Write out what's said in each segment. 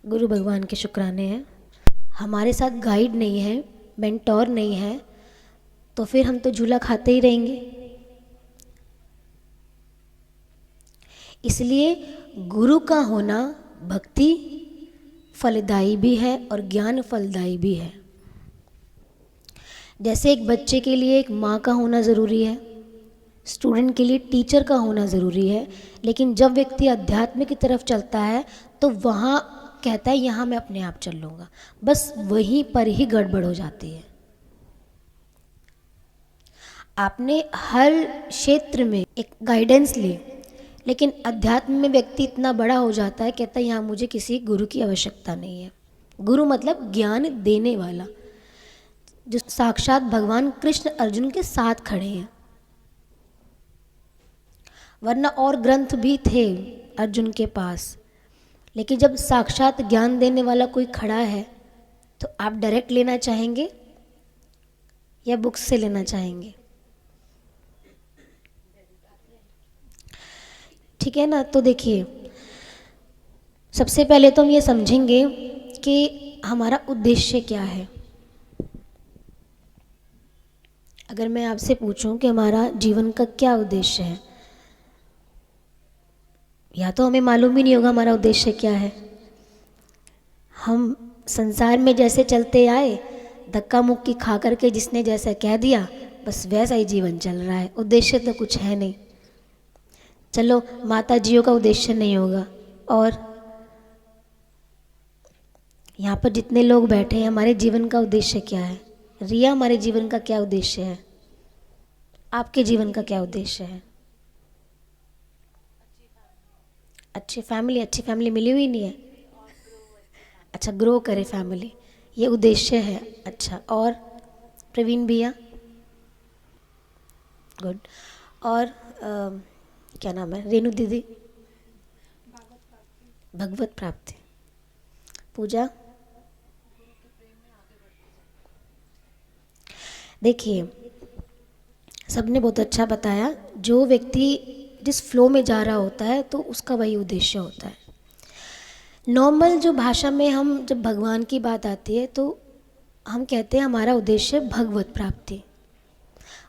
गुरु भगवान के शुक्राने हैं। हमारे साथ गाइड नहीं है, मेंटोर नहीं है, तो फिर हम तो झूला खाते ही रहेंगे। इसलिए गुरु का होना भक्ति फलदायी भी है और ज्ञान फलदायी भी है। जैसे एक बच्चे के लिए एक माँ का होना ज़रूरी है, स्टूडेंट के लिए टीचर का होना ज़रूरी है, लेकिन जब व्यक्ति अध्यात्म की तरफ चलता है तो वहाँ कहता है यहाँ मैं अपने आप चल लूँगा, बस वहीं पर ही गड़बड़ हो जाती है। आपने हर क्षेत्र में एक गाइडेंस ली, लेकिन अध्यात्म में व्यक्ति इतना बड़ा हो जाता है, कहता है यहाँ मुझे किसी गुरु की आवश्यकता नहीं है। गुरु मतलब ज्ञान देने वाला, जो साक्षात भगवान कृष्ण अर्जुन के साथ खड़े हैं। वरना और ग्रंथ भी थे अर्जुन के पास, लेकिन जब साक्षात ज्ञान देने वाला कोई खड़ा है तो आप डायरेक्ट लेना चाहेंगे या बुक्स से लेना चाहेंगे? ठीक है ना। तो देखिए, सबसे पहले तो हम ये समझेंगे कि हमारा उद्देश्य क्या है। अगर मैं आपसे पूछूं कि हमारा जीवन का क्या उद्देश्य है, या तो हमें मालूम ही नहीं होगा हमारा उद्देश्य क्या है। हम संसार में जैसे चलते आए, धक्का मुक्की खा करके जिसने जैसा कह दिया बस वैसा ही जीवन चल रहा है, उद्देश्य तो कुछ है नहीं। चलो माता जियों का उद्देश्य नहीं होगा, और यहाँ पर जितने लोग बैठे हैं हमारे जीवन का उद्देश्य क्या है? रिया, हमारे जीवन का क्या उद्देश्य है? आपके जीवन का क्या उद्देश्य है? अच्छी फैमिली मिली हुई नहीं है। अच्छा, ग्रो करे फैमिली, ये उद्देश्य है। अच्छा, और प्रवीण भैया? गुड। और क्या नाम है? रेणु दीदी? भगवत प्राप्ति। पूजा? देखिए, सबने बहुत अच्छा बताया। जो व्यक्ति जिस फ्लो में जा रहा होता है तो उसका वही उद्देश्य होता है। नॉर्मल जो भाषा में हम जब भगवान की बात आती है तो हम कहते हैं हमारा उद्देश्य भगवत प्राप्ति।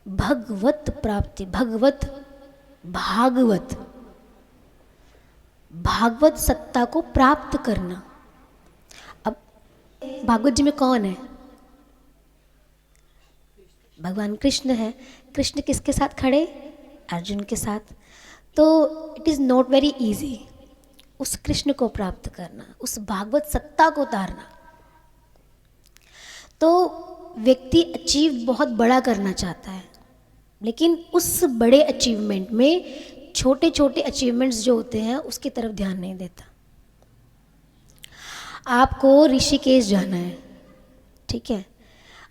भगवत प्राप्ति, भगवत, भागवत, भागवत सत्ता को प्राप्त करना। अब भागवत जी में कौन है? भगवान कृष्ण है। कृष्ण किसके साथ खड़े? अर्जुन के साथ। तो it is not very easy उस कृष्ण को प्राप्त करना, उस भागवत सत्ता को उतारना। तो व्यक्ति अचीव बहुत बड़ा करना चाहता है, लेकिन उस बड़े अचीवमेंट में छोटे छोटे अचीवमेंट्स जो होते हैं उसकी तरफ ध्यान नहीं देता। आपको ऋषिकेश जाना है, ठीक है,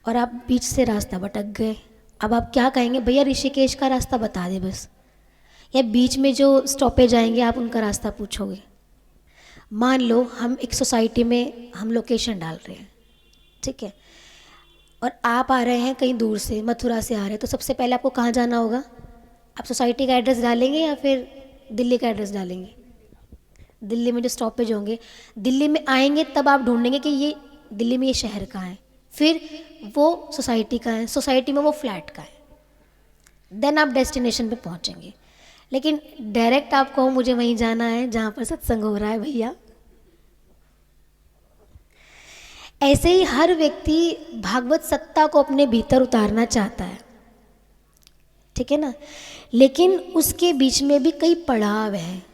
और आप बीच से रास्ता भटक गए। अब आप क्या कहेंगे? भैया ऋषिकेश का रास्ता बता दे बस। या बीच में जो स्टॉपेज आएंगे आप उनका रास्ता पूछोगे? मान लो हम एक सोसाइटी में हम लोकेशन डाल रहे हैं, ठीक है, और आप आ रहे हैं कहीं दूर से, मथुरा से आ रहे हैं, तो सबसे पहले आपको कहाँ जाना होगा? आप सोसाइटी का एड्रेस डालेंगे या फिर दिल्ली का एड्रेस डालेंगे? दिल्ली में जो स्टॉपेज होंगे, दिल्ली में आएंगे तब आप ढूंढेंगे कि ये दिल्ली में ये शहर कहाँ है, फिर वो सोसाइटी का है, सोसाइटी में वो फ्लैट का है, देन आप डेस्टिनेशन पे पहुंचेंगे। लेकिन डायरेक्ट आप कहो मुझे वहीं जाना है जहाँ पर सत्संग हो रहा है भैया। ऐसे ही हर व्यक्ति भागवत सत्ता को अपने भीतर उतारना चाहता है, ठीक है ना, लेकिन उसके बीच में भी कई पड़ाव हैं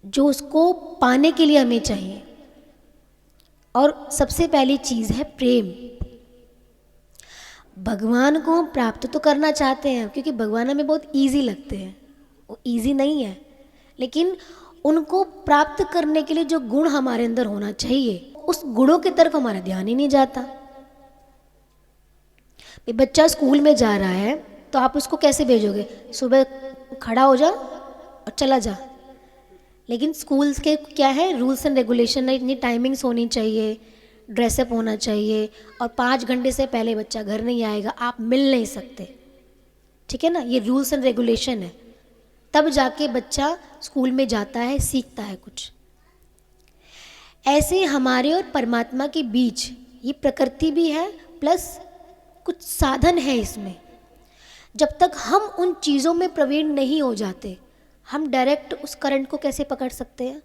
जो उसको पाने के लिए हमें चाहिए। और सबसे पहली चीज़ है प्रेम। भगवान को हम प्राप्त तो करना चाहते हैं क्योंकि भगवान हमें बहुत इजी लगते हैं, वो इजी नहीं है, लेकिन उनको प्राप्त करने के लिए जो गुण हमारे अंदर होना चाहिए उस गुणों की तरफ हमारा ध्यान ही नहीं जाता। बच्चा स्कूल में जा रहा है तो आप उसको कैसे भेजोगे? सुबह खड़ा हो जा और चला जा। लेकिन स्कूल्स के क्या है, रूल्स एंड रेगुलेशन है, इतनी टाइमिंग्स होनी चाहिए, ड्रेसअप होना चाहिए, और 5 घंटे से पहले बच्चा घर नहीं आएगा, आप मिल नहीं सकते, ठीक है ना, ये रूल्स एंड रेगुलेशन है। तब जाके बच्चा स्कूल में जाता है, सीखता है कुछ। ऐसे हमारे और परमात्मा के बीच ये प्रकृति भी है प्लस कुछ साधन है इसमें। जब तक हम उन चीज़ों में प्रवीण नहीं हो जाते, हम डायरेक्ट उस करंट को कैसे पकड़ सकते हैं?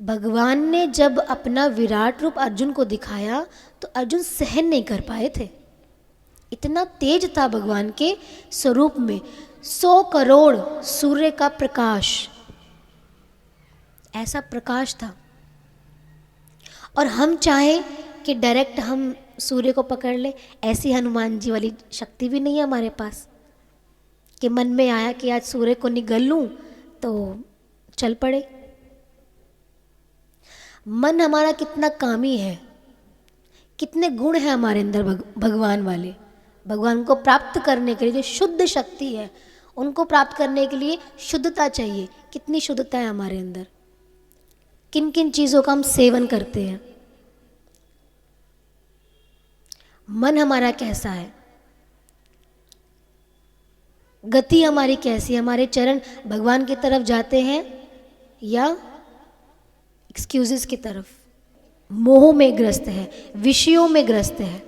भगवान ने जब अपना विराट रूप अर्जुन को दिखाया तो अर्जुन सहन नहीं कर पाए थे। इतना तेज था भगवान के स्वरूप में, 100 करोड़ सूर्य का प्रकाश, ऐसा प्रकाश था। और हम चाहें कि डायरेक्ट हम सूर्य को पकड़ ले, ऐसी हनुमान जी वाली शक्ति भी नहीं है हमारे पास कि मन में आया कि आज सूर्य को निगल लूं तो चल पड़े। मन हमारा कितना कामी है, कितने गुण हैं हमारे अंदर भगवान वाले। भगवान को प्राप्त करने के लिए जो शुद्ध शक्ति है, उनको प्राप्त करने के लिए शुद्धता चाहिए। कितनी शुद्धता है हमारे अंदर, किन किन चीज़ों का हम सेवन करते हैं, मन हमारा कैसा है, गति हमारी कैसी है, हमारे चरण भगवान की तरफ जाते हैं या एक्सक्यूजेस की तरफ, मोह में ग्रस्त है, विषयों में ग्रस्त है।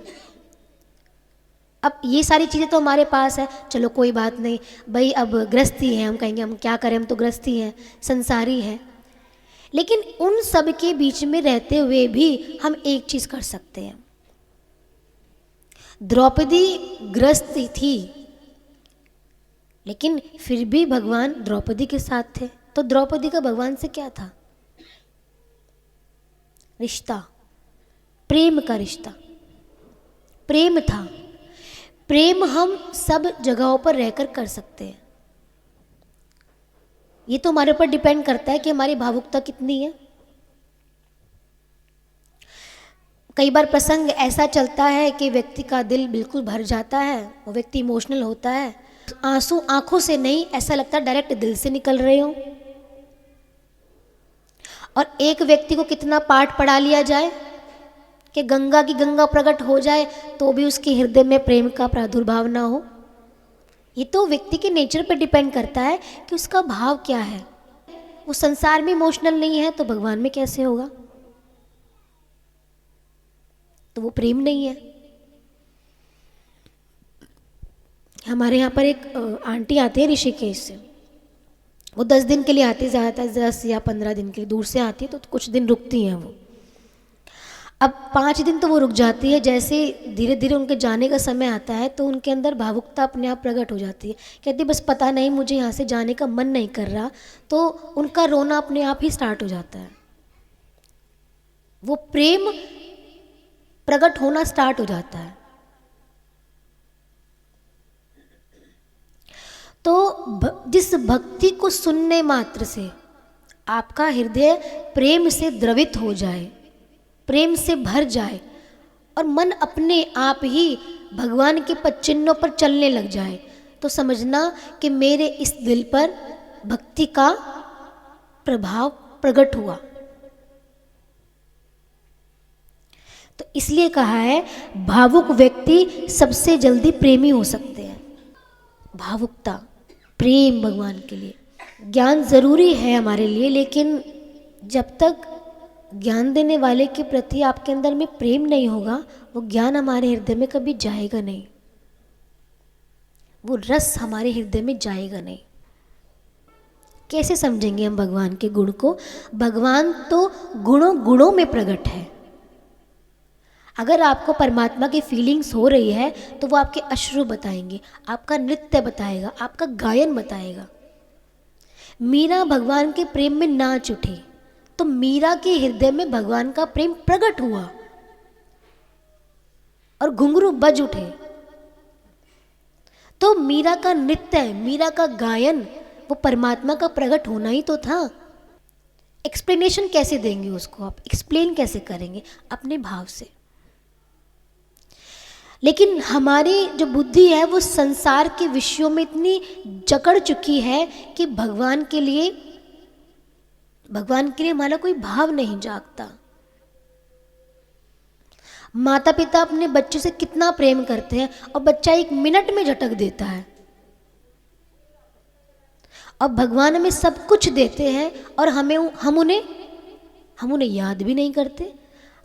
अब ये सारी चीज़ें तो हमारे पास है, चलो कोई बात नहीं भाई, अब ग्रस्ती है, हम कहेंगे हम क्या करें, हम तो ग्रस्ती हैं, संसारी हैं। लेकिन उन सब के बीच में रहते हुए भी हम एक चीज़ कर सकते हैं। द्रौपदी ग्रस्त थी, लेकिन फिर भी भगवान द्रौपदी के साथ थे। तो द्रौपदी का भगवान से क्या था? रिश्ता, प्रेम का रिश्ता, प्रेम था। प्रेम हम सब जगहों पर रहकर कर सकते हैं। ये तो हमारे ऊपर डिपेंड करता है कि हमारी भावुकता कितनी है। कई बार प्रसंग ऐसा चलता है कि व्यक्ति का दिल बिल्कुल भर जाता है, वो व्यक्ति इमोशनल होता है, आंसू आंखों से नहीं, ऐसा लगता है डायरेक्ट दिल से निकल रहे हो। और एक व्यक्ति को कितना पाठ पढ़ा लिया जाए कि गंगा की गंगा प्रकट हो जाए तो भी उसके हृदय में प्रेम का प्रादुर्भाव ना हो। ये तो व्यक्ति के नेचर पर डिपेंड करता है कि उसका भाव क्या है। वो संसार में इमोशनल नहीं है तो भगवान में कैसे होगा? तो वो प्रेम नहीं है। हमारे यहाँ पर एक आंटी आती है ऋषिकेश से, वो 10 दिन के लिए आती है, ज़्यादातर 10 या 15 दिन के लिए, दूर से आती है तो कुछ दिन रुकती हैं वो। अब 5 दिन तो वो रुक जाती है, जैसे धीरे धीरे उनके जाने का समय आता है तो उनके अंदर भावुकता अपने आप प्रकट हो जाती है। कहती बस पता नहीं मुझे यहाँ से जाने का मन नहीं कर रहा, तो उनका रोना अपने आप ही स्टार्ट हो जाता है। वो प्रेम प्रकट होना स्टार्ट हो जाता है। तो जिस भक्ति को सुनने मात्र से आपका हृदय प्रेम से द्रवित हो जाए, प्रेम से भर जाए और मन अपने आप ही भगवान के पद चिन्हों पर चलने लग जाए, तो समझना कि मेरे इस दिल पर भक्ति का प्रभाव प्रकट हुआ। तो इसलिए कहा है भावुक व्यक्ति सबसे जल्दी प्रेमी हो सकते हैं। भावुकता, प्रेम भगवान के लिए। ज्ञान ज़रूरी है हमारे लिए, लेकिन जब तक ज्ञान देने वाले के प्रति आपके अंदर में प्रेम नहीं होगा, वो ज्ञान हमारे हृदय में कभी जाएगा नहीं, वो रस हमारे हृदय में जाएगा नहीं। कैसे समझेंगे हम भगवान के गुण को? भगवान तो गुणों गुणों में प्रकट है। अगर आपको परमात्मा की फीलिंग्स हो रही है तो वो आपके अश्रु बताएंगे, आपका नृत्य बताएगा, आपका गायन बताएगा। मीरा भगवान के प्रेम में नाच उठी तो मीरा के हृदय में भगवान का प्रेम प्रकट हुआ और घुंघरू बज उठे। तो मीरा का नृत्य, मीरा का गायन, वो परमात्मा का प्रकट होना ही तो था। एक्सप्लेनेशन कैसे देंगे उसको? आप एक्सप्लेन कैसे करेंगे? अपने भाव से। लेकिन हमारी जो बुद्धि है वो संसार के विषयों में इतनी जकड़ चुकी है कि भगवान के लिए हमारा कोई भाव नहीं जागता। माता पिता अपने बच्चों से कितना प्रेम करते हैं और बच्चा 1 मिनट में झटक देता है, और भगवान हमें सब कुछ देते हैं और हम हम उन्हें याद भी नहीं करते।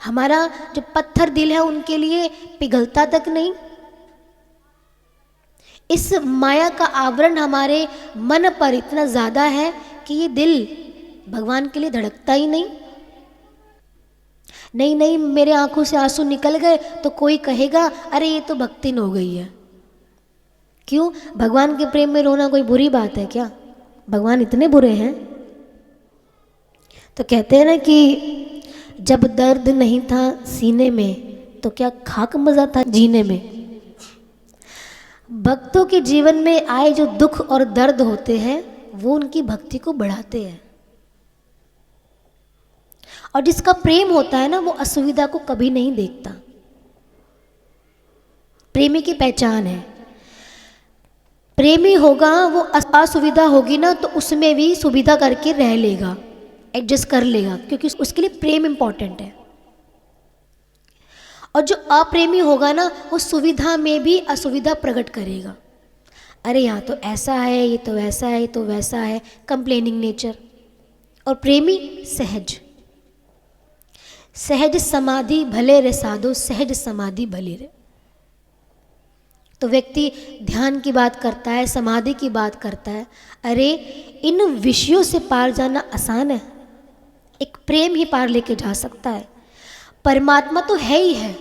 हमारा जो पत्थर दिल है उनके लिए पिघलता तक नहीं। इस माया का आवरण हमारे मन पर इतना ज़्यादा है कि ये दिल भगवान के लिए धड़कता ही नहीं। नहीं नहीं, मेरे आंखों से आंसू निकल गए तो कोई कहेगा अरे ये तो भक्तिन हो गई है। क्यों? भगवान के प्रेम में रोना कोई बुरी बात है क्या? भगवान इतने बुरे हैं? तो कहते हैं ना कि जब दर्द नहीं था सीने में तो क्या खाक मजा था जीने में। भक्तों के जीवन में आए जो दुख और दर्द होते हैं वो उनकी भक्ति को बढ़ाते हैं। और जिसका प्रेम होता है ना वो असुविधा को कभी नहीं देखता। प्रेमी की पहचान है, प्रेमी होगा वो असुविधा होगी ना तो उसमें भी सुविधा करके रह लेगा, एडजस्ट कर लेगा, क्योंकि उसके लिए प्रेम इंपॉर्टेंट है। और जो अप्रेमी होगा ना वो सुविधा में भी असुविधा प्रकट करेगा। अरे यहाँ तो ऐसा है, ये तो वैसा है, ये तो वैसा है, कंप्लेनिंग नेचर। और प्रेमी सहज, सहज समाधि भले रे साधो, सहज समाधि भले रे। तो व्यक्ति ध्यान की बात करता है, समाधि की बात करता है। अरे इन विषयों से पार जाना आसान है, एक प्रेम ही पार लेके जा सकता है। परमात्मा तो है ही है,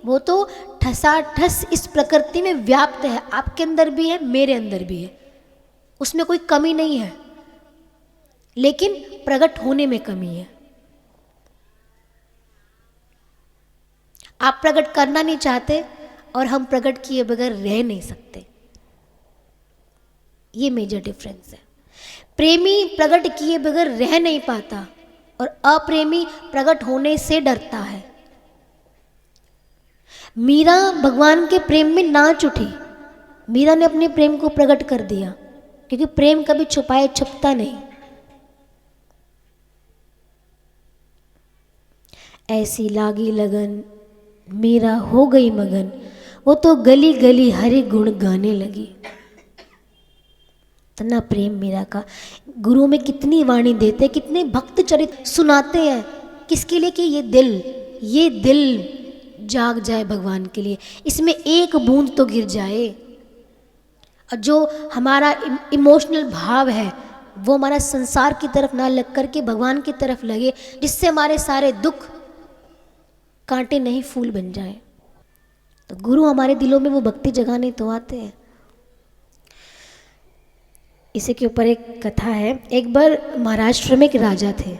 वो तो ठसाठस इस प्रकृति में व्याप्त है। आपके अंदर भी है, मेरे अंदर भी है, उसमें कोई कमी नहीं है, लेकिन प्रकट होने में कमी है। आप प्रकट करना नहीं चाहते और हम प्रकट किए बगैर रह नहीं सकते। ये मेजर डिफरेंस है। प्रेमी प्रकट किए बगैर रह नहीं पाता और अप्रेमी प्रकट होने से डरता है। मीरा भगवान के प्रेम में नाच उठी। मीरा ने अपने प्रेम को प्रकट कर दिया, क्योंकि प्रेम कभी छुपाए छुपता नहीं। ऐसी लागी लगन मीरा हो गई मगन, वो तो गली गली हरे गुण गाने लगी। इतना प्रेम मीरा का। गुरु में कितनी वाणी देते, कितने भक्त चरित सुनाते हैं। किसके लिए? कि ये दिल जाग जाए भगवान के लिए, इसमें एक बूंद तो गिर जाए। और जो हमारा इमोशनल भाव है वो हमारा संसार की तरफ ना लग करके भगवान की तरफ लगे, जिससे हमारे सारे दुख कांटे नहीं फूल बन जाए। तो गुरु हमारे दिलों में वो भक्ति जगाने तो आते हैं। इसी के ऊपर एक कथा है। एक बार महाराष्ट्र में एक राजा थे।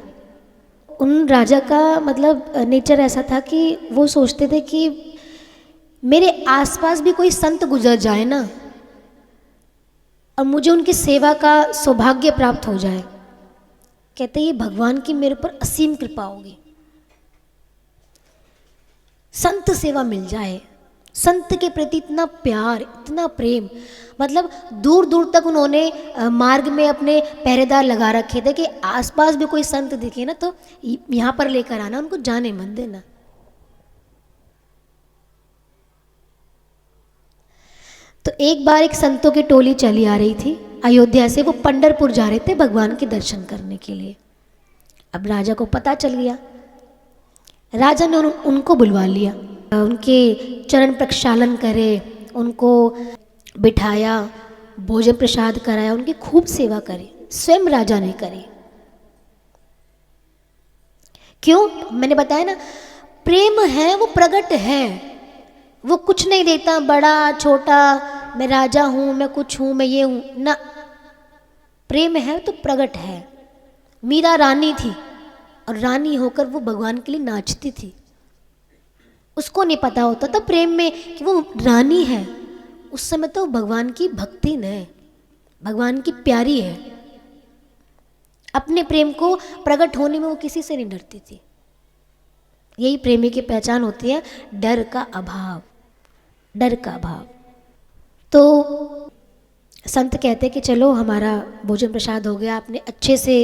उन राजा का मतलब नेचर ऐसा था कि वो सोचते थे कि मेरे आसपास भी कोई संत गुजर जाए ना और मुझे उनकी सेवा का सौभाग्य प्राप्त हो जाए। कहते ये भगवान की मेरे पर असीम कृपा होगी, संत सेवा मिल जाए। संत के प्रति इतना प्यार, इतना प्रेम, मतलब दूर दूर तक उन्होंने मार्ग में अपने पहरेदार लगा रखे थे कि आसपास भी कोई संत दिखे ना तो यहाँ पर लेकर आना, उनको जाने मत देना। तो एक बार एक संतों की टोली चली आ रही थी अयोध्या से। वो पंढरपुर जा रहे थे भगवान के दर्शन करने के लिए। अब राजा को पता चल गया। राजा ने उनको बुलवा लिया, उनके चरण प्रक्षालन करे, उनको बिठाया, भोजन प्रसाद कराया, उनकी खूब सेवा करी। स्वयं राजा ने करी। क्यों? मैंने बताया ना, प्रेम है वो प्रकट है, वो कुछ नहीं देखता बड़ा छोटा, मैं राजा हूँ, मैं कुछ हूँ, मैं ये हूँ ना। प्रेम है तो प्रकट है। मीरा रानी थी और रानी होकर वो भगवान के लिए नाचती थी। उसको नहीं पता होता था प्रेम में कि वो रानी है। उस समय तो भगवान की भक्ति है, भगवान की प्यारी है। अपने प्रेम को प्रकट होने में वो किसी से नहीं डरती थी। यही प्रेमी की पहचान होती है, डर का अभाव, डर का अभाव। तो संत कहते कि चलो हमारा भोजन प्रसाद हो गया, आपने अच्छे से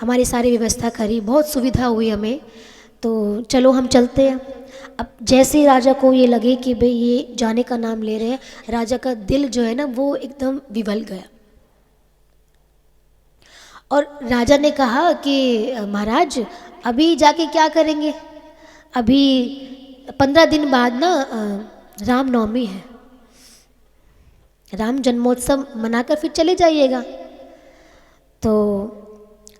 हमारी सारी व्यवस्था करी, बहुत सुविधा हुई हमें, तो चलो हम चलते हैं। अब जैसे ही राजा को ये लगे कि भाई ये जाने का नाम ले रहे हैं, राजा का दिल जो है ना वो एकदम विवल गया। और राजा ने कहा कि महाराज अभी जाके क्या करेंगे, अभी 15 दिन बाद ना रामनवमी है, राम जन्मोत्सव मनाकर फिर चले जाइएगा। तो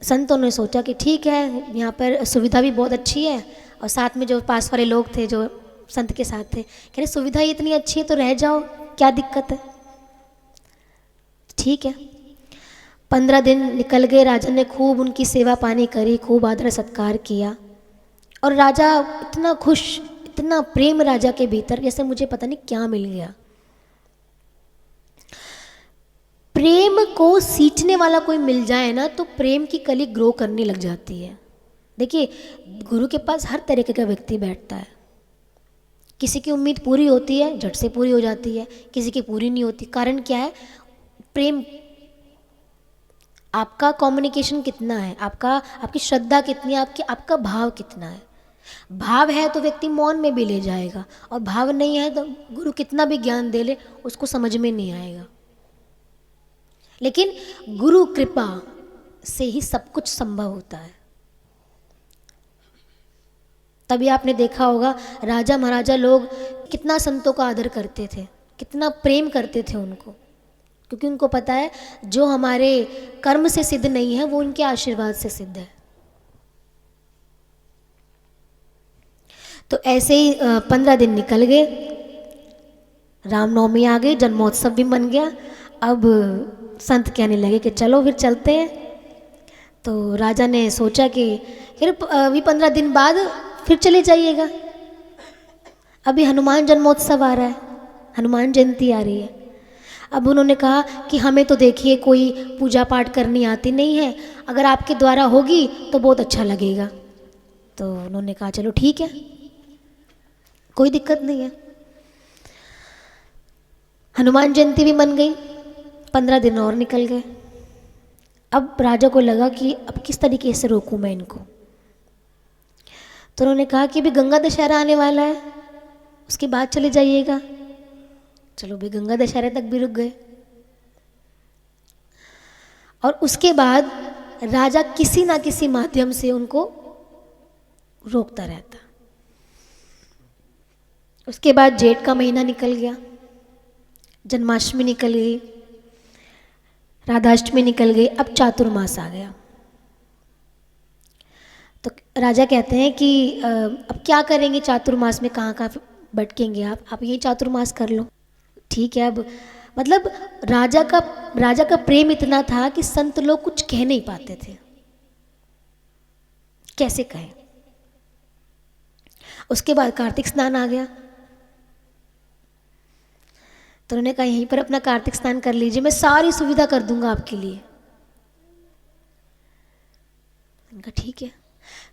संतों ने सोचा कि ठीक है, यहाँ पर सुविधा भी बहुत अच्छी है, और साथ में जो पास वाले लोग थे जो संत के साथ थे, कह रहे सुविधा ही इतनी अच्छी है तो रह जाओ, क्या दिक्कत है। ठीक है, 15 दिन निकल गए, राजा ने खूब उनकी सेवा पानी करी, खूब आदर सत्कार किया, और राजा इतना खुश, इतना प्रेम राजा के भीतर, जैसे मुझे पता नहीं क्या मिल गया। प्रेम को सींचने वाला कोई मिल जाए ना तो प्रेम की कली ग्रो करने लग जाती है। देखिए, गुरु के पास हर तरीके का व्यक्ति बैठता है, किसी की उम्मीद पूरी होती है, झट से पूरी हो जाती है, किसी की पूरी नहीं होती। कारण क्या है? प्रेम। आपका कम्युनिकेशन कितना है, आपकी श्रद्धा कितनी है, आपका भाव कितना है। भाव है तो व्यक्ति मौन में भी ले जाएगा, और भाव नहीं है तो गुरु कितना भी ज्ञान दे ले उसको समझ में नहीं आएगा। लेकिन गुरु कृपा से ही सब कुछ संभव होता है। तभी आपने देखा होगा राजा महाराजा लोग कितना संतों का आदर करते थे, कितना प्रेम करते थे उनको, क्योंकि उनको पता है जो हमारे कर्म से सिद्ध नहीं है वो उनके आशीर्वाद से सिद्ध है। तो ऐसे ही 15 दिन निकल गए, रामनवमी आ गई, जन्मोत्सव भी बन गया। अब संत कहने लगे कि चलो फिर चलते हैं। तो राजा ने सोचा कि फिर अभी 15 दिन बाद फिर चले जाइएगा, अभी हनुमान जन्मोत्सव आ रहा है, हनुमान जयंती आ रही है। अब उन्होंने कहा कि हमें तो देखिए कोई पूजा पाठ करनी आती नहीं है, अगर आपके द्वारा होगी तो बहुत अच्छा लगेगा। तो उन्होंने कहा चलो ठीक है, कोई दिक्कत नहीं है। हनुमान जयंती भी मन गई, 15 दिन और निकल गए। अब राजा को लगा कि अब किस तरीके से रोकूं मैं इनको। तो उन्होंने कहा कि अभी गंगा दशहरा आने वाला है, उसके बाद चले जाइएगा। चलो भाई, गंगा दशहरे तक भी रुक गए। और उसके बाद राजा किसी ना किसी माध्यम से उनको रोकता रहता। उसके बाद जेठ का महीना निकल गया, जन्माष्टमी निकल गई, राधाष्टमी निकल गई, अब चातुर्मास आ गया। तो राजा कहते हैं कि अब क्या करेंगे चातुर्मास में, कहाँ कहाँ भटकेंगे आप यही चातुर्मास कर लो। ठीक है। अब मतलब राजा का प्रेम इतना था कि संत लोग कुछ कह नहीं पाते थे, कैसे कहें। उसके बाद कार्तिक स्नान आ गया, तो उन्होंने कहा यहीं पर अपना कार्तिक स्नान कर लीजिए, मैं सारी सुविधा कर दूंगा आपके लिए। उनका ठीक है।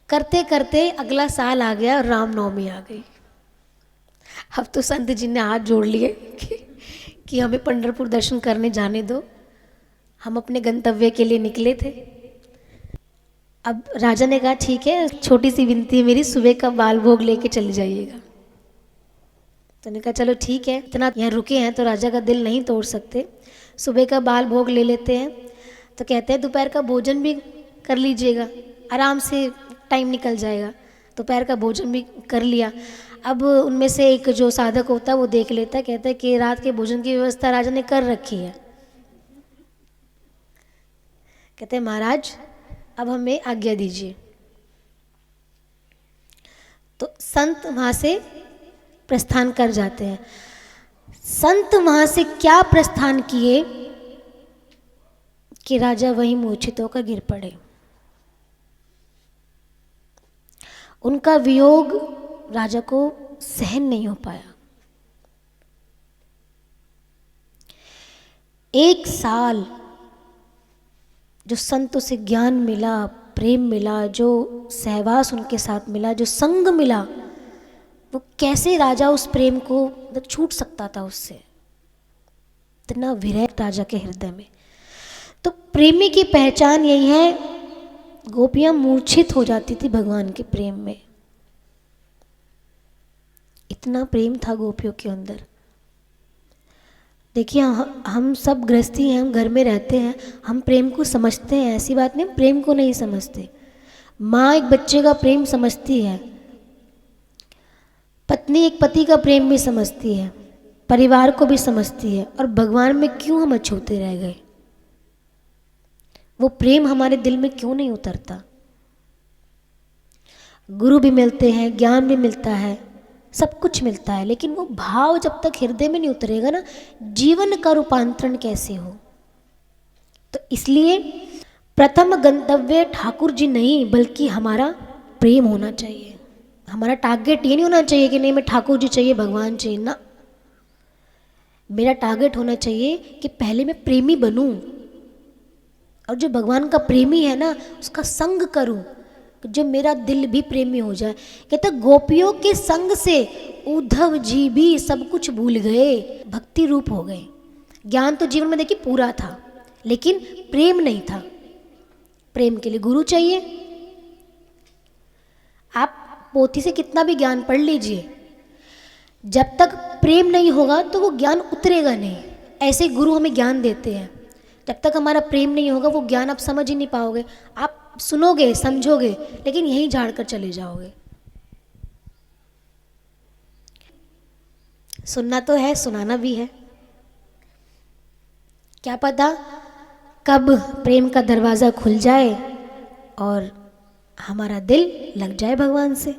करते करते अगला साल आ गया, रामनवमी आ गई। अब तो संत जी ने हाथ जोड़ लिए कि हमें पंढरपुर दर्शन करने जाने दो, हम अपने गंतव्य के लिए निकले थे। अब राजा ने कहा ठीक है, छोटी सी विनती है मेरी, सुबह का बाल भोग लेके चले जाइएगा। तो ने कहा चलो ठीक है, इतना यहाँ रुके हैं तो राजा का दिल नहीं तोड़ सकते, सुबह का बाल भोग ले लेते हैं। तो कहते हैं दोपहर का भोजन भी कर लीजिएगा, आराम से टाइम निकल जाएगा। दोपहर का भोजन भी कर लिया। अब उनमें से एक जो साधक होता है वो देख लेता है, कहता है कि रात के भोजन की व्यवस्था राजा ने कर रखी है। कहते हैं महाराज अब हमें आज्ञा दीजिए। तो संत वहाँ से प्रस्थान कर जाते हैं। संत वहाँ से क्या प्रस्थान किए कि राजा वहीं मूर्छित होकर गिर पड़े। उनका वियोग राजा को सहन नहीं हो पाया। 1 साल जो संतों से ज्ञान मिला, प्रेम मिला, जो सहवास उनके साथ मिला, जो संग मिला, वो कैसे राजा उस प्रेम को छूट सकता था उससे। इतना विरह राजा के हृदय में। तो प्रेमी की पहचान यही है, गोपियां मूर्छित हो जाती थी भगवान के प्रेम में। इतना प्रेम था गोपियों के अंदर। देखिए हम सब गृहस्थी हैं, हम घर में रहते हैं, हम प्रेम को समझते हैं, ऐसी बात नहीं, हम प्रेम को नहीं समझते। माँ एक बच्चे का प्रेम समझती है, पत्नी एक पति का प्रेम भी समझती है, परिवार को भी समझती है, और भगवान में क्यों हम अछूते रह गए? वो प्रेम हमारे दिल में क्यों नहीं उतरता? गुरु भी मिलते हैं, ज्ञान भी मिलता है, सब कुछ मिलता है, लेकिन वो भाव जब तक हृदय में नहीं उतरेगा ना, जीवन का रूपांतरण कैसे हो? तो इसलिए प्रथम गंतव्य ठाकुर जी नहीं, बल्कि हमारा प्रेम होना चाहिए। हमारा टारगेट ये नहीं होना चाहिए कि नहीं मैं ठाकुर जी चाहिए, भगवान चाहिए, ना। मेरा टारगेट होना चाहिए कि पहले मैं प्रेमी बनूं, और जो भगवान का प्रेमी है ना, उसका संग करूं, जो मेरा दिल भी प्रेमी हो जाए। कहते गोपियों के संग से उद्धव जी भी सब कुछ भूल गए, भक्ति रूप हो गए। ज्ञान तो जीवन में देखिए पूरा था, लेकिन प्रेम नहीं था। प्रेम के लिए गुरु चाहिए। आप पोथी से कितना भी ज्ञान पढ़ लीजिए, जब तक प्रेम नहीं होगा तो वो ज्ञान उतरेगा नहीं। ऐसे गुरु हमें ज्ञान देते हैं, जब तक हमारा प्रेम नहीं होगा वो ज्ञान आप समझ ही नहीं पाओगे। आप सुनोगे, समझोगे, लेकिन यहीं झाड़ कर चले जाओगे। सुनना तो है, सुनाना भी है। क्या पता कब प्रेम का दरवाज़ा खुल जाए और हमारा दिल लग जाए भगवान से।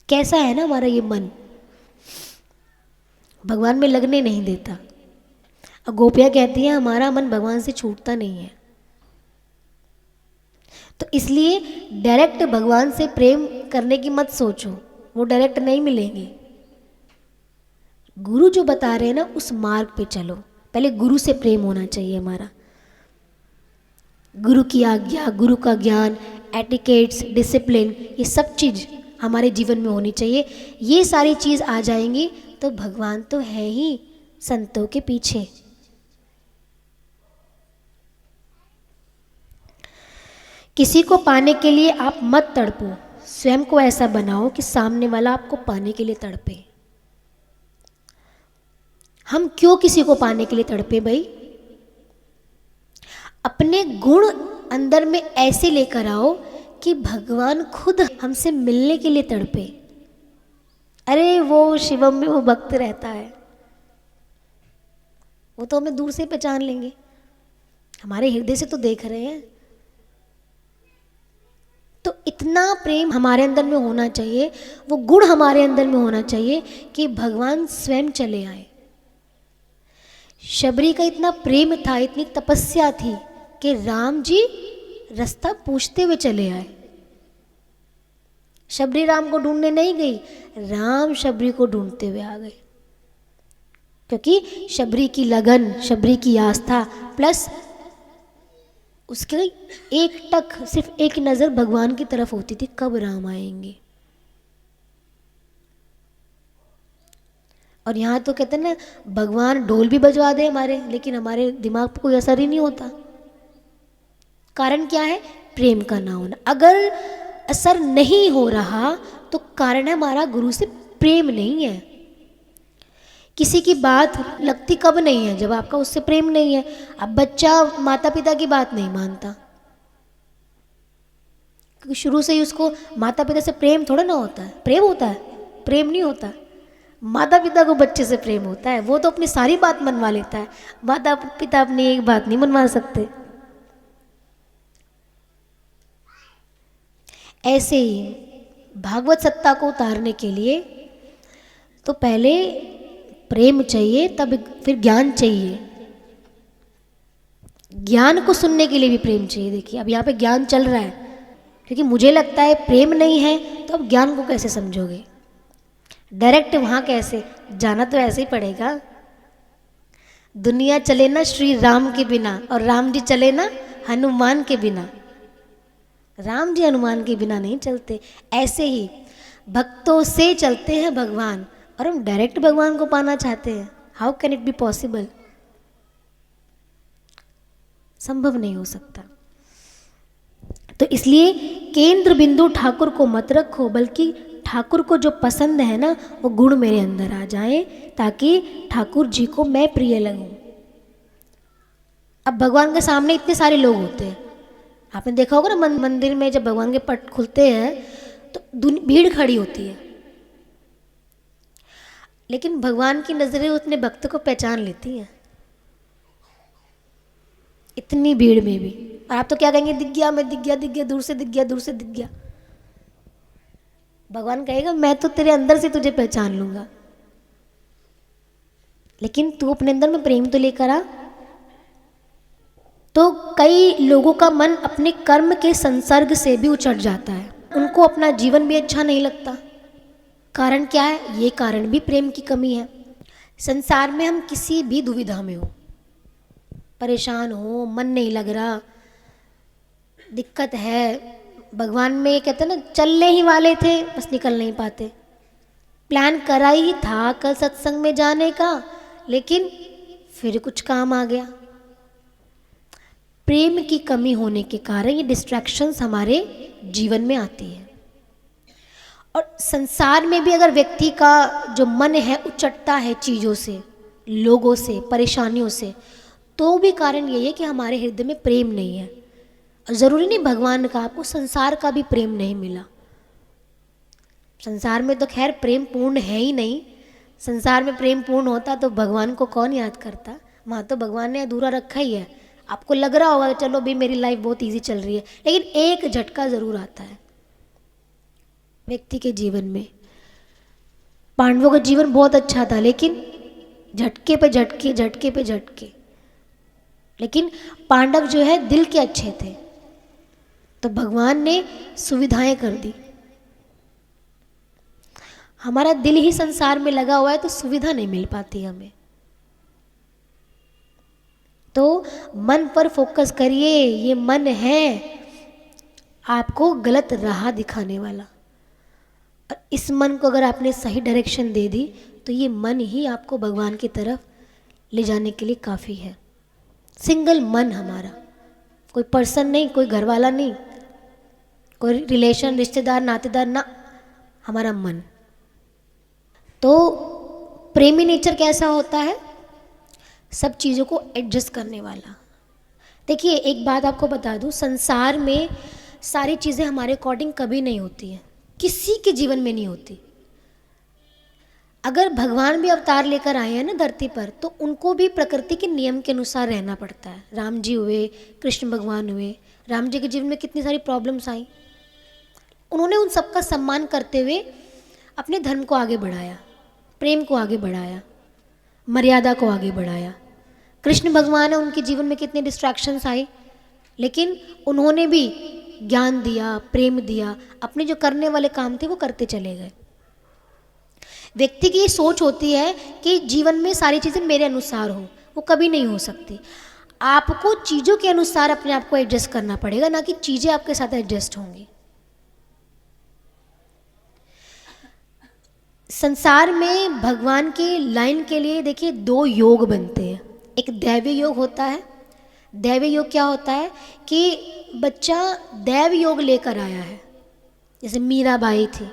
कैसा है ना हमारा ये मन, भगवान में लगने नहीं देता। और गोपियाँ कहती हैं हमारा मन भगवान से छूटता नहीं है। तो इसलिए डायरेक्ट भगवान से प्रेम करने की मत सोचो, वो डायरेक्ट नहीं मिलेंगे। गुरु जो बता रहे हैं ना, उस मार्ग पे चलो। पहले गुरु से प्रेम होना चाहिए हमारा। गुरु की आज्ञा, गुरु का ज्ञान, एटिकेट्स, डिसिप्लिन, ये सब चीज़ हमारे जीवन में होनी चाहिए। ये सारी चीज़ आ जाएंगी तो भगवान तो है ही संतों के पीछे। किसी को पाने के लिए आप मत तड़पो, स्वयं को ऐसा बनाओ कि सामने वाला आपको पाने के लिए तड़पे। हम क्यों किसी को पाने के लिए तड़पे भाई? अपने गुण अंदर में ऐसे लेकर आओ कि भगवान खुद हमसे मिलने के लिए तड़पे। अरे वो शिवम में वो भक्त रहता है, वो तो हमें दूर से पहचान लेंगे, हमारे हृदय से तो देख रहे हैं। तो इतना प्रेम हमारे अंदर में होना चाहिए, वो गुण हमारे अंदर में होना चाहिए कि भगवान स्वयं चले आए। शबरी का इतना प्रेम था, इतनी तपस्या थी कि राम जी रास्ता पूछते हुए चले आए। शबरी राम को ढूंढने नहीं गई, राम शबरी को ढूंढते हुए आ गए। क्योंकि शबरी की लगन, शबरी की आस्था, प्लस उसके एक टक, सिर्फ एक नज़र भगवान की तरफ होती थी, कब राम आएंगे। और यहाँ तो कहते हैं ना, भगवान ढोल भी बजवा दे हमारे, लेकिन हमारे दिमाग पर कोई असर ही नहीं होता। कारण क्या है? प्रेम का ना होना। अगर असर नहीं हो रहा तो कारण है हमारा गुरु से प्रेम नहीं है। किसी की बात लगती कब नहीं है? जब आपका उससे प्रेम नहीं है। अब बच्चा माता पिता की बात नहीं मानता, क्योंकि शुरू से ही उसको माता पिता से प्रेम थोड़ा ना होता है। प्रेम होता है, प्रेम नहीं होता। माता पिता को बच्चे से प्रेम होता है, वो तो अपनी सारी बात मनवा लेता है, माता पिता अपनी एक बात नहीं मनवा सकते। ऐसे ही भागवत सत्ता को उतारने के लिए तो पहले प्रेम चाहिए, तब फिर ज्ञान चाहिए। ज्ञान को सुनने के लिए भी प्रेम चाहिए। देखिए अब यहाँ पे ज्ञान चल रहा है, क्योंकि मुझे लगता है प्रेम नहीं है तो अब ज्ञान को कैसे समझोगे? डायरेक्ट वहाँ कैसे जाना? तो ऐसे ही पड़ेगा। दुनिया चले ना श्री राम के बिना, और राम जी चले ना हनुमान के बिना। राम जी हनुमान के बिना नहीं चलते। ऐसे ही भक्तों से चलते हैं भगवान, और हम डायरेक्ट भगवान को पाना चाहते हैं। How can it be possible? संभव नहीं हो सकता। तो इसलिए केंद्र बिंदु ठाकुर को मत रखो, बल्कि ठाकुर को जो पसंद है ना, वो गुण मेरे अंदर आ जाए, ताकि ठाकुर जी को मैं प्रिय लगूं। अब भगवान के सामने इतने सारे लोग होते हैं, आपने देखा होगा ना मंदिर में जब भगवान के पट खुलते हैं तो भीड़ खड़ी होती है, लेकिन भगवान की नज़रें उतने भक्त को पहचान लेती हैं इतनी भीड़ में भी। और आप तो क्या कहेंगे, दिख गया, मैं दिख गया, दिख गया, दूर से दिख गया, दूर से दिख गया। भगवान कहेगा मैं तो तेरे अंदर से तुझे पहचान लूंगा, लेकिन तू अपने अंदर में प्रेम तो लेकर आ। तो कई लोगों का मन अपने कर्म के संसर्ग से भी उचट जाता है, उनको अपना जीवन भी अच्छा नहीं लगता। कारण क्या है? ये कारण भी प्रेम की कमी है। संसार में हम किसी भी दुविधा में हो, परेशान हो, मन नहीं लग रहा, दिक्कत है, भगवान में ये कहते हैं ना, चलने ही वाले थे बस निकल नहीं पाते, प्लान करा ही था कल सत्संग में जाने का, लेकिन फिर कुछ काम आ गया। प्रेम की कमी होने के कारण ये डिस्ट्रैक्शंस हमारे जीवन में आती है। और संसार में भी अगर व्यक्ति का जो मन है उचटता है चीज़ों से, लोगों से, परेशानियों से, तो भी कारण यही है कि हमारे हृदय में प्रेम नहीं है। और ज़रूरी नहीं भगवान का, आपको संसार का भी प्रेम नहीं मिला। संसार में तो खैर प्रेम पूर्ण है ही नहीं, संसार में प्रेम पूर्ण होता तो भगवान को कौन याद करता, वहाँ तो भगवान ने अधूरा रखा ही है। आपको लग रहा होगा चलो भी मेरी लाइफ बहुत इजी चल रही है, लेकिन एक झटका ज़रूर आता है व्यक्ति के जीवन में। पांडवों का जीवन बहुत अच्छा था, लेकिन झटके पे झटके, झटके पे झटके। लेकिन पांडव जो है दिल के अच्छे थे, तो भगवान ने सुविधाएं कर दी। हमारा दिल ही संसार में लगा हुआ है तो सुविधा नहीं मिल पाती हमें। तो मन पर फोकस करिए, ये मन है आपको गलत राह दिखाने वाला, और इस मन को अगर आपने सही डायरेक्शन दे दी तो ये मन ही आपको भगवान की तरफ ले जाने के लिए काफ़ी है। सिंगल मन हमारा, कोई पर्सन नहीं, कोई घर वाला नहीं, कोई रिलेशन, रिश्तेदार, नातेदार ना, हमारा मन। तो प्रेमी नेचर कैसा होता है? सब चीज़ों को एडजस्ट करने वाला। देखिए एक बात आपको बता दूं, संसार में सारी चीज़ें हमारे अकॉर्डिंग कभी नहीं होती हैं, किसी के जीवन में नहीं होती। अगर भगवान भी अवतार लेकर आए हैं ना धरती पर, तो उनको भी प्रकृति के नियम के अनुसार रहना पड़ता है। राम जी हुए, कृष्ण भगवान हुए, राम जी के जीवन में कितनी सारी प्रॉब्लम्स आई, उन्होंने उन सबका सम्मान करते हुए अपने धर्म को आगे बढ़ाया, प्रेम को आगे बढ़ाया, मर्यादा को आगे बढ़ाया। कृष्ण भगवान है, उनके जीवन में कितने डिस्ट्रैक्शंस आए, लेकिन उन्होंने भी ज्ञान दिया, प्रेम दिया, अपने जो करने वाले काम थे वो करते चले गए। व्यक्ति की ये सोच होती है कि जीवन में सारी चीज़ें मेरे अनुसार हो, वो कभी नहीं हो सकती। आपको चीज़ों के अनुसार अपने आप को एडजस्ट करना पड़ेगा, ना कि चीज़ें आपके साथ एडजस्ट होंगी। संसार में भगवान के लाइन के लिए देखिए दो योग बनते हैं। एक दैवी योग होता है। दैवी योग क्या होता है कि बच्चा दैव योग लेकर आया है, जैसे मीराबाई थी,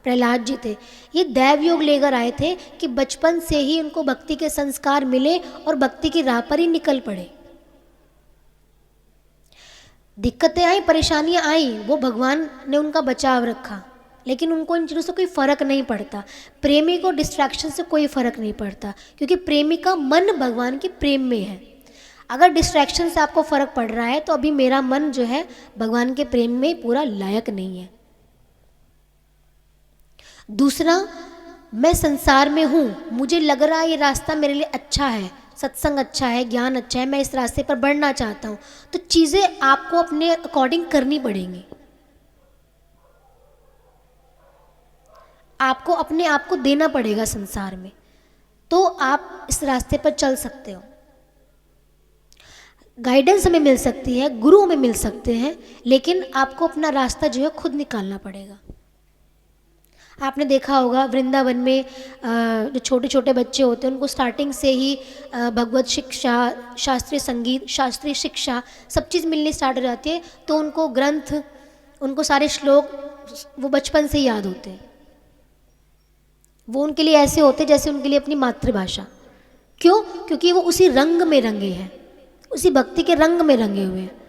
प्रहलाद जी थे, ये दैव योग लेकर आए थे कि बचपन से ही उनको भक्ति के संस्कार मिले और भक्ति की राह पर ही निकल पड़े। दिक्कतें आई, परेशानियां आई, वो भगवान ने उनका बचाव रखा, लेकिन उनको इन चीज़ों से कोई फ़र्क नहीं पड़ता। प्रेमी को डिस्ट्रैक्शन से कोई फ़र्क नहीं पड़ता, क्योंकि प्रेमी का मन भगवान के प्रेम में है। अगर डिस्ट्रैक्शन से आपको फ़र्क पड़ रहा है तो अभी मेरा मन जो है भगवान के प्रेम में पूरा लायक नहीं है। दूसरा, मैं संसार में हूँ, मुझे लग रहा है ये रास्ता मेरे लिए अच्छा है, सत्संग अच्छा है, ज्ञान अच्छा है, मैं इस रास्ते पर बढ़ना चाहता हूँ, तो चीज़ें आपको अपने अकॉर्डिंग करनी पड़ेंगी। आपको अपने आप को देना पड़ेगा संसार में, तो आप इस रास्ते पर चल सकते हो। गाइडेंस हमें मिल सकती है, गुरु हमें मिल सकते हैं, लेकिन आपको अपना रास्ता जो है खुद निकालना पड़ेगा। आपने देखा होगा वृंदावन में जो छोटे छोटे बच्चे होते हैं उनको स्टार्टिंग से ही भगवत शिक्षा, शास्त्रीय संगीत, शास्त्रीय शिक्षा सब चीज़ मिलनी स्टार्ट हो जाती है, तो उनको ग्रंथ, उनको सारे श्लोक वो बचपन से ही याद होते हैं। वो उनके लिए ऐसे होते जैसे उनके लिए अपनी मातृभाषा। क्यों? क्योंकि वो उसी रंग में रंगे हैं, उसी भक्ति के रंग में रंगे हुए हैं।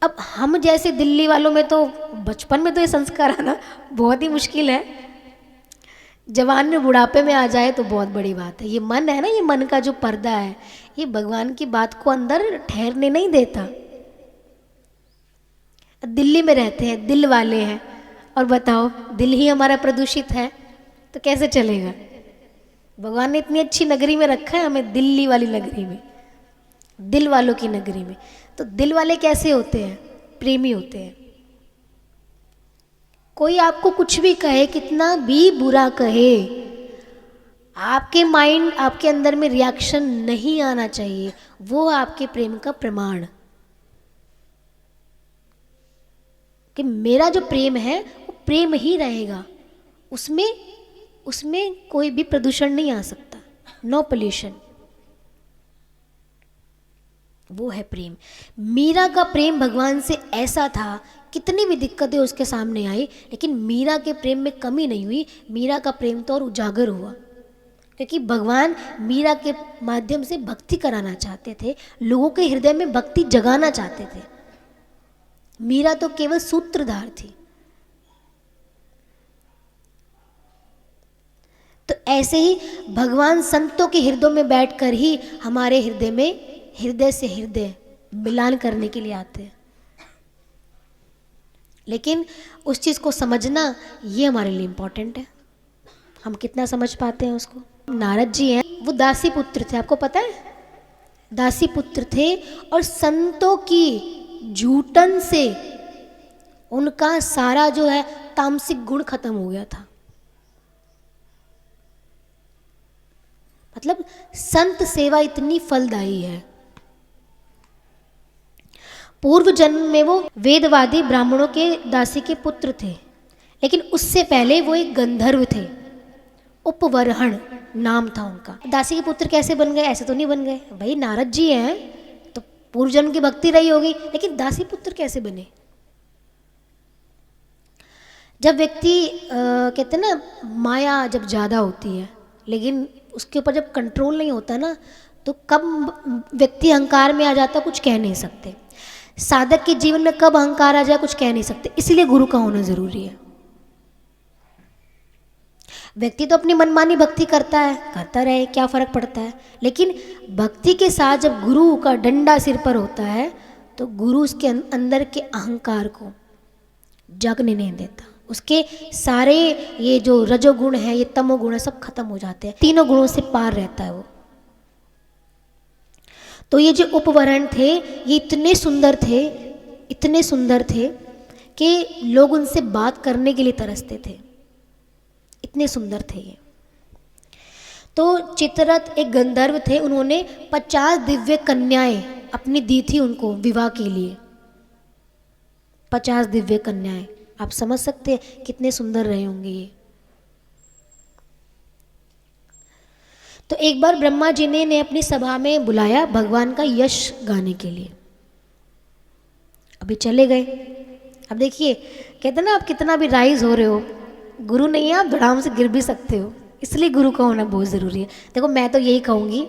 अब हम जैसे दिल्ली वालों में तो बचपन में तो ये संस्कार आना बहुत ही मुश्किल है, जवान में बुढ़ापे में आ जाए तो बहुत बड़ी बात है। ये मन है ना, ये मन का जो पर्दा है, ये भगवान की बात को अंदर ठहरने नहीं देता। दिल्ली में रहते हैं, दिल वाले हैं, और बताओ दिल ही हमारा प्रदूषित है तो कैसे चलेगा। भगवान ने इतनी अच्छी नगरी में रखा है हमें, दिल्ली वाली नगरी में, दिल वालों की नगरी में। तो दिल वाले कैसे होते हैं? प्रेमी होते हैं। कोई आपको कुछ भी कहे, कितना भी बुरा कहे, आपके माइंड, आपके अंदर में रिएक्शन नहीं आना चाहिए। वो आपके प्रेम का प्रमाण कि मेरा जो प्रेम है वो प्रेम ही रहेगा, उसमें कोई भी प्रदूषण नहीं आ सकता, नो पोल्यूशन। वो है प्रेम। मीरा का प्रेम भगवान से ऐसा था, कितनी भी दिक्कतें उसके सामने आई लेकिन मीरा के प्रेम में कमी नहीं हुई। मीरा का प्रेम तो और उजागर हुआ, क्योंकि भगवान मीरा के माध्यम से भक्ति कराना चाहते थे, लोगों के हृदय में भक्ति जगाना चाहते थे। मीरा तो केवल सूत्रधार थी। तो ऐसे ही भगवान संतों के हृदय में बैठकर ही हमारे हृदय में, हृदय से हृदय मिलान करने के लिए आते हैं। लेकिन उस चीज़ को समझना ये हमारे लिए इम्पोर्टेंट है, हम कितना समझ पाते हैं उसको। नारद जी हैं, वो दासी पुत्र थे, आपको पता है, दासी पुत्र थे, और संतों की जूटन से उनका सारा जो है तामसिक गुण खत्म हो गया था। मतलब संत सेवा इतनी फलदायी है। पूर्व जन्म में वो वेदवादी ब्राह्मणों के दासी के पुत्र थे, लेकिन उससे पहले वो एक गंधर्व थे, उपवरहण नाम था उनका। दासी के पुत्र कैसे बन गए? ऐसे तो नहीं बन गए, भाई नारद जी हैं तो पूर्व जन्म की भक्ति रही होगी, लेकिन दासी पुत्र कैसे बने? जब व्यक्ति कहते हैं ना, माया जब ज़्यादा होती है लेकिन उसके ऊपर जब कंट्रोल नहीं होता ना, तो कब व्यक्ति अहंकार में आ जाता कुछ कह नहीं सकते। साधक के जीवन में कब अहंकार आ जाए कुछ कह नहीं सकते, इसलिए गुरु का होना जरूरी है। व्यक्ति तो अपनी मनमानी भक्ति करता है, करता रहे, क्या फर्क पड़ता है, लेकिन भक्ति के साथ जब गुरु का डंडा सिर पर होता है तो गुरु उसके अंदर के अहंकार को जगने नहीं देता। उसके सारे ये जो रजोगुण है, ये तमोगुण है, सब खत्म हो जाते हैं, तीनों गुणों से पार रहता है वो। तो ये जो उपवरण थे, ये इतने सुंदर थे, इतने सुंदर थे कि लोग उनसे बात करने के लिए तरसते थे, इतने सुंदर थे ये। तो चित्ररथ एक गंधर्व थे, उन्होंने 50 दिव्य कन्याएं अपनी दी थी उनको विवाह के लिए। 50 दिव्य कन्याएं, आप समझ सकते हैं कितने सुंदर रहे होंगे ये। तो एक बार ब्रह्मा जी ने अपनी सभा में बुलाया भगवान का यश गाने के लिए। अभी चले गए। अब देखिए, कहते ना, आप कितना भी राइज हो रहे हो, गुरु नहीं है, आप धड़ाम से गिर भी सकते हो, इसलिए गुरु का होना बहुत ज़रूरी है। देखो, मैं तो यही कहूँगी,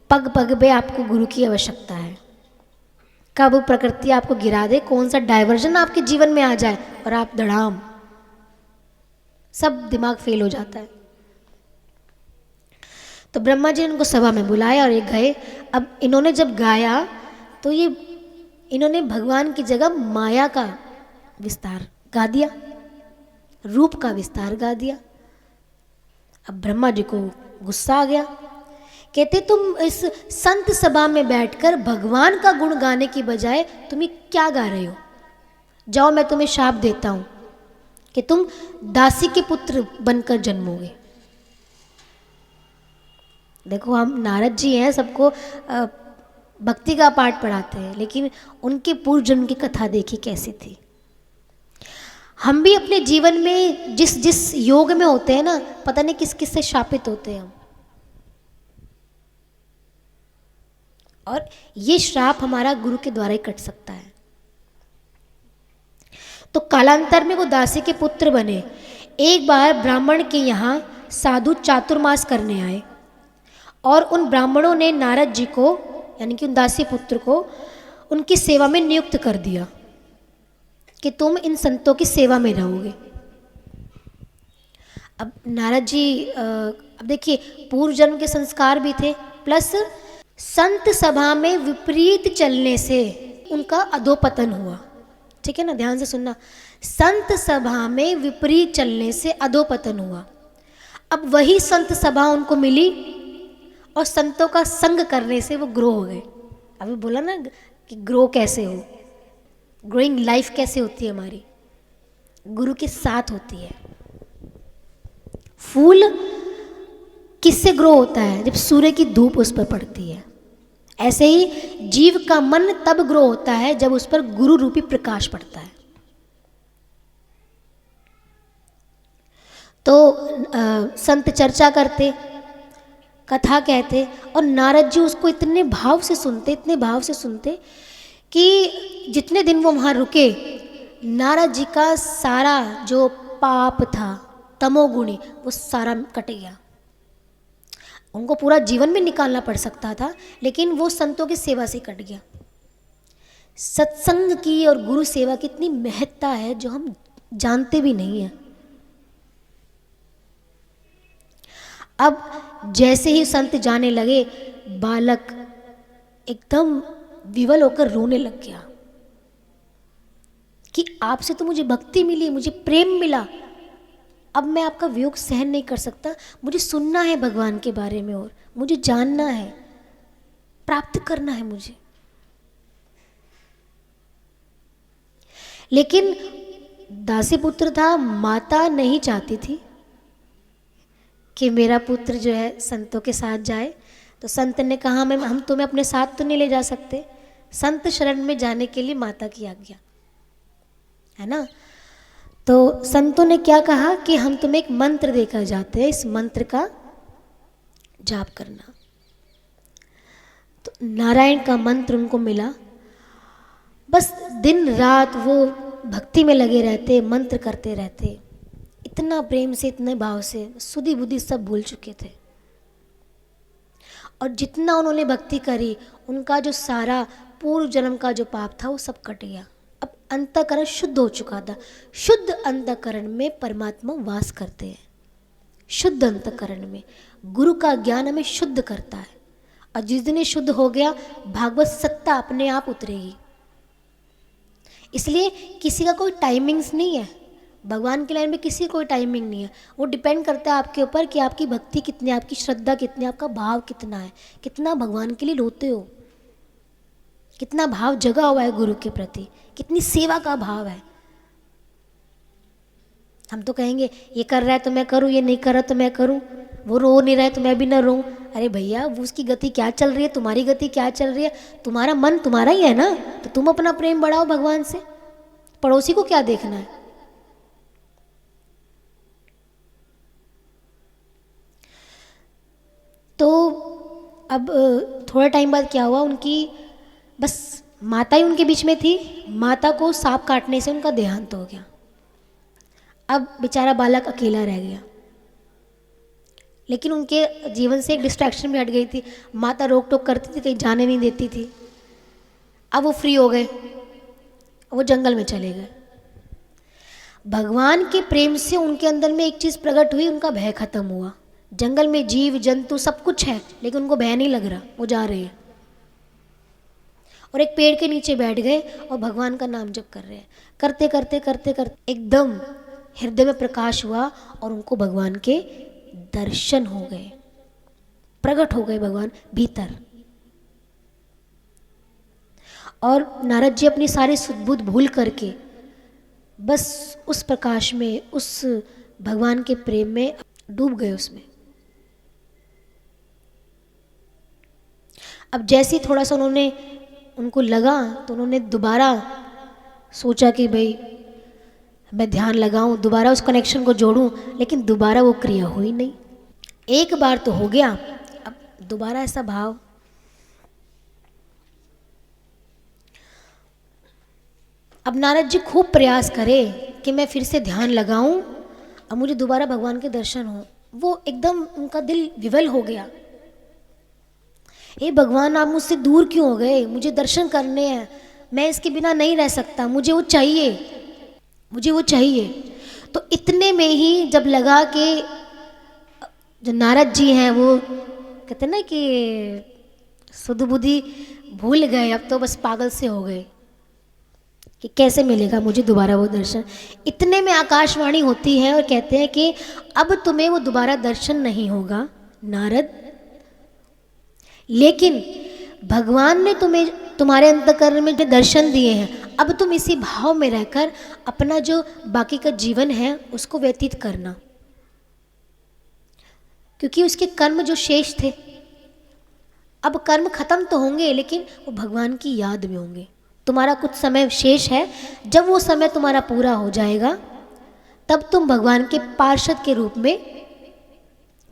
पग पग पे आपको गुरु की आवश्यकता है। कब प्रकृति आपको गिरा दे, कौन सा डाइवर्जन आपके जीवन में आ जाए और आप धड़ाम, सब दिमाग फेल हो जाता है। तो ब्रह्मा जी ने उनको सभा में बुलाया और ये गए। अब इन्होंने जब गाया तो ये इन्होंने भगवान की जगह माया का विस्तार गा दिया, रूप का विस्तार गा दिया। अब ब्रह्मा जी को गुस्सा आ गया, कहते तुम इस संत सभा में बैठकर भगवान का गुण गाने की बजाय तुम ये क्या गा रहे हो? जाओ, मैं तुम्हें शाप देता हूँ कि तुम दासी के पुत्र बनकर जन्मोगे। देखो, हम नारद जी हैं, सबको भक्ति का पाठ पढ़ाते हैं, लेकिन उनके पूर्व जन्म की कथा देखी कैसी थी। हम भी अपने जीवन में जिस जिस योग में होते हैं ना, पता नहीं किस किस से शापित होते हैं हम, और ये श्राप हमारा गुरु के द्वारा ही कट सकता है। तो कालांतर में वो दासी के पुत्र बने। एक बार ब्राह्मण के यहाँ साधु चातुर्मास करने आए और उन ब्राह्मणों ने नारद जी को यानी कि उन दासी पुत्र को उनकी सेवा में नियुक्त कर दिया कि तुम इन संतों की सेवा में रहोगे। अब नारद जी अब देखिए पूर्व जन्म के संस्कार भी थे, प्लस संत सभा में विपरीत चलने से उनका अधोपतन हुआ। ठीक है ना, ध्यान से सुनना। संत सभा में विपरीत चलने से अधोपतन हुआ। अब वही संत सभा उनको मिली और संतों का संग करने से वो ग्रो हो गए। अभी बोला ना कि ग्रो कैसे हो, ग्रोइंग लाइफ कैसे होती है हमारी, गुरु के साथ होती है। फूल किससे ग्रो होता है? जब सूर्य की धूप उस पर पड़ती है। ऐसे ही जीव का मन तब ग्रो होता है जब उस पर गुरु रूपी प्रकाश पड़ता है। तो संत चर्चा करते, कथा कहते, और नारद जी उसको इतने भाव से सुनते, इतने भाव से सुनते कि जितने दिन वो वहाँ रुके, नारद जी का सारा जो पाप था, तमोगुणी, वो सारा कट गया। उनको पूरा जीवन में निकालना पड़ सकता था, लेकिन वो संतों की सेवा से कट गया। सत्संग की और गुरु सेवा की इतनी महत्ता है जो हम जानते भी नहीं हैं। अब जैसे ही संत जाने लगे, बालक एकदम विवल होकर रोने लग गया कि आपसे तो मुझे भक्ति मिली, मुझे प्रेम मिला, अब मैं आपका वियोग सहन नहीं कर सकता। मुझे सुनना है भगवान के बारे में, और मुझे जानना है, प्राप्त करना है मुझे। लेकिन दासी पुत्र था, माता नहीं चाहती थी कि मेरा पुत्र जो है संतों के साथ जाए। तो संत ने कहा हम तुम्हें अपने साथ तो नहीं ले जा सकते, संत शरण में जाने के लिए माता की आज्ञा है ना। तो संतों ने क्या कहा कि हम तुम्हें एक मंत्र देकर जाते हैं, इस मंत्र का जाप करना। तो नारायण का मंत्र उनको मिला। बस दिन रात वो भक्ति में लगे रहते, मंत्र करते रहते, इतना प्रेम से, इतने भाव से, सुधि बुद्धि सब भूल चुके थे। और जितना उन्होंने भक्ति करी, उनका जो सारा पूर्व जन्म का जो पाप था वो सब कट गया। अब अंतःकरण शुद्ध हो चुका था। शुद्ध अंतःकरण में परमात्मा वास करते हैं। शुद्ध अंतःकरण में गुरु का ज्ञान हमें शुद्ध करता है, और जिस दिन ये शुद्ध हो गया, भागवत सत्ता अपने आप उतरेगी। इसलिए किसी का कोई टाइमिंग्स नहीं है, भगवान की लाइन में किसी कोई टाइमिंग नहीं है। वो डिपेंड करता है आपके ऊपर कि आपकी भक्ति कितनी, आपकी श्रद्धा कितनी, आपका भाव कितना है, कितना भगवान के लिए रोते हो, कितना भाव जगा हुआ है गुरु के प्रति, कितनी सेवा का भाव है। हम तो कहेंगे ये कर रहा है तो मैं करूँ, ये नहीं कर रहा तो मैं करूँ, वो रो नहीं रहा है तो मैं भी ना रो। अरे भैया, वो उसकी गति क्या चल रही है, तुम्हारी गति क्या चल रही है? तुम्हारा मन तुम्हारा ही है ना, तो तुम अपना प्रेम बढ़ाओ भगवान से, पड़ोसी को क्या देखना है। तो अब थोड़ा टाइम बाद क्या हुआ, उनकी बस माता ही उनके बीच में थी। माता को सांप काटने से उनका देहांत हो गया। अब बेचारा बालक अकेला रह गया, लेकिन उनके जीवन से एक डिस्ट्रैक्शन भी हट गई थी। माता रोक टोक करती थी, कहीं जाने नहीं देती थी। अब वो फ्री हो गए, वो जंगल में चले गए। भगवान के प्रेम से उनके अंदर में एक चीज़ प्रकट हुई, उनका भय खत्म हुआ। जंगल में जीव जंतु सब कुछ है, लेकिन उनको भय नहीं लग रहा, वो जा रहे हैं और एक पेड़ के नीचे बैठ गए और भगवान का नाम जप कर रहे हैं। करते करते करते करते एकदम हृदय में प्रकाश हुआ और उनको भगवान के दर्शन हो गए, प्रकट हो गए भगवान भीतर। और नारद जी अपनी सारी सुध-बुध भूल करके बस उस प्रकाश में, उस भगवान के प्रेम में डूब गए उसमें। अब जैसे ही थोड़ा सा उनको लगा, तो उन्होंने दोबारा सोचा कि भाई मैं ध्यान लगाऊं, दोबारा उस कनेक्शन को जोड़ूं, लेकिन दोबारा वो क्रिया हुई नहीं। एक बार तो हो गया, अब दोबारा ऐसा भाव। अब नारद जी खूब प्रयास करे कि मैं फिर से ध्यान लगाऊं, अब मुझे दोबारा भगवान के दर्शन हो। वो एकदम उनका दिल विवल हो गया, हे भगवान आप मुझसे दूर क्यों हो गए, मुझे दर्शन करने हैं, मैं इसके बिना नहीं रह सकता, मुझे वो चाहिए, मुझे वो चाहिए। तो इतने में ही जब लगा कि जो नारद जी हैं वो कहते ना कि सुध बुद्धि भूल गए, अब तो बस पागल से हो गए कि कैसे मिलेगा मुझे दोबारा वो दर्शन। इतने में आकाशवाणी होती है और कहते हैं कि अब तुम्हें वो दोबारा दर्शन नहीं होगा नारद, लेकिन भगवान ने तुम्हें तुम्हारे अंतःकरण में जो दर्शन दिए हैं, अब तुम इसी भाव में रहकर अपना जो बाकी का जीवन है उसको व्यतीत करना, क्योंकि उसके कर्म जो शेष थे, अब कर्म खत्म तो होंगे लेकिन वो भगवान की याद में होंगे। तुम्हारा कुछ समय शेष है, जब वो समय तुम्हारा पूरा हो जाएगा तब तुम भगवान के पार्षद के रूप में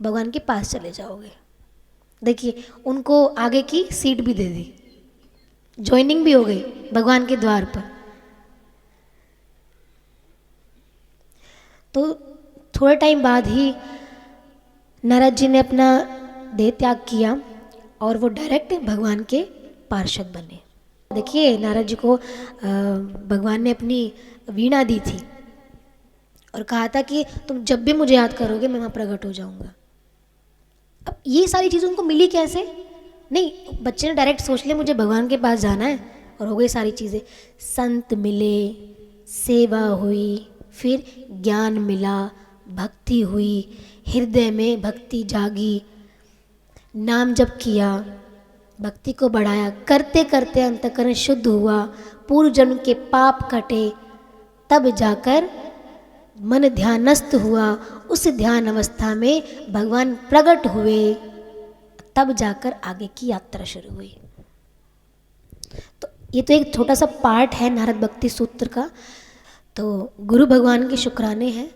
भगवान के पास चले जाओगे। देखिए उनको आगे की सीट भी दे दी, ज्वाइनिंग भी हो गई भगवान के द्वार पर। तो थोड़े टाइम बाद ही नारद जी ने अपना देह त्याग किया और वो डायरेक्ट भगवान के पार्षद बने। देखिए नारद जी को भगवान ने अपनी वीणा दी थी और कहा था कि तुम जब भी मुझे याद करोगे मैं वहाँ प्रकट हो जाऊँगा। अब ये सारी चीज़ उनको मिली कैसे? नहीं, बच्चे ने डायरेक्ट सोच लिया मुझे भगवान के पास जाना है और हो गई सारी चीज़ें। संत मिले, सेवा हुई, फिर ज्ञान मिला, भक्ति हुई, हृदय में भक्ति जागी, नाम जप किया, भक्ति को बढ़ाया, करते करते अंतःकरण शुद्ध हुआ, पूर्व जन्म के पाप कटे, तब जाकर मन ध्यानस्थ हुआ, उस ध्यान अवस्था में भगवान प्रकट हुए, तब जाकर आगे की यात्रा शुरू हुई। तो ये तो एक छोटा सा पार्ट है नारद भक्ति सूत्र का। तो गुरु भगवान के शुक्राने हैं।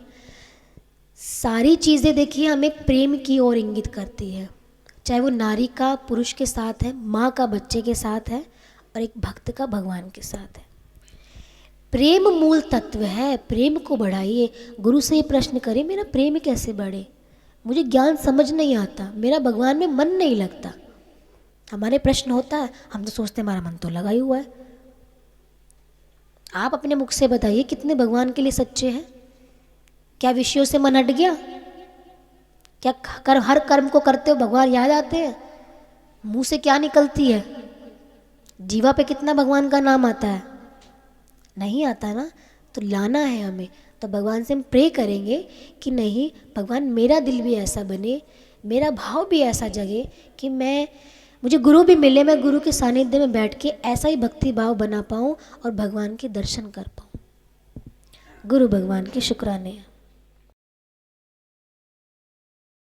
सारी चीज़ें देखिए हमें प्रेम की ओर इंगित करती है, चाहे वो नारी का पुरुष के साथ है, माँ का बच्चे के साथ है और एक भक्त का भगवान के साथ है। प्रेम मूल तत्व है, प्रेम को बढ़ाइए। गुरु से ये प्रश्न करें मेरा प्रेम कैसे बढ़े, मुझे ज्ञान समझ नहीं आता, मेरा भगवान में मन नहीं लगता। हमारे प्रश्न होता है, हम तो सोचते हैं हमारा मन तो लगा ही हुआ है। आप अपने मुख से बताइए कितने भगवान के लिए सच्चे हैं? क्या विषयों से मन हट गया? क्या हर कर्म को करते हो भगवान याद आते हैं? मुंह से क्या निकलती है? जीवा पे कितना भगवान का नाम आता है? नहीं आता ना। तो लाना है हमें। तो भगवान से हम प्रे करेंगे कि नहीं भगवान मेरा दिल भी ऐसा बने, मेरा भाव भी ऐसा जगे कि मुझे गुरु भी मिले, मैं गुरु के सानिध्य में बैठ के ऐसा ही भक्ति भाव बना पाऊँ और भगवान के दर्शन कर पाऊँ। गुरु भगवान के शुक्राने हैं।